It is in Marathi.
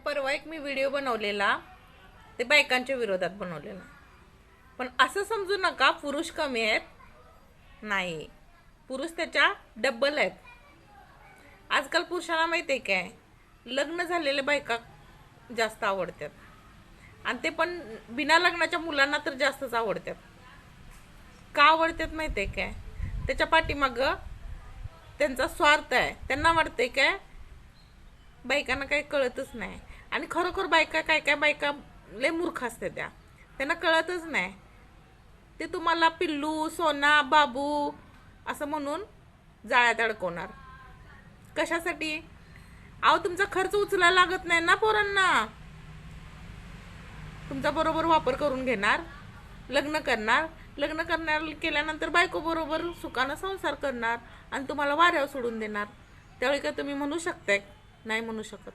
परवा एक मी व्हिडिओ बनवलेला, ते बायकांच्या विरोधात बनवलेला. पण असं समजू नका पुरुष कमी आहेत, नाही, पुरुष त्याच्या डबल आहेत. आजकाल पुरुषाला माहिती आहे काय, लग्न झालेले बायका जास्त आवडतात, आणि ते पण बिना लग्नाच्या मुलांना तर जास्तच आवडतात. का आवडतात माहिती आहे काय, त्याच्या पाठीमागं त्यांचा स्वार्थ आहे. त्यांना वाटते काय बायकांना काही कळतच नाही, आणि खरोखर बायका काय बायका लय मूर्ख असते, त्यांना कळतच नाही. ते तुम्हाला पिल्लू, सोना, बाबू असं म्हणून जाळ्यात अडकवणार. कशासाठी? अहो, तुमचा खर्च उचलायला लागत नाही ना पोरांना. तुमचा बरोबर वापर करून घेणार, लग्न करणार केल्यानंतर बायको बरोबर सुखानं संसार करणार आणि तुम्हाला वाऱ्यावर सोडून देणार. त्यावेळी का तुम्ही म्हणू शकताय? नाही म्हणू शकत.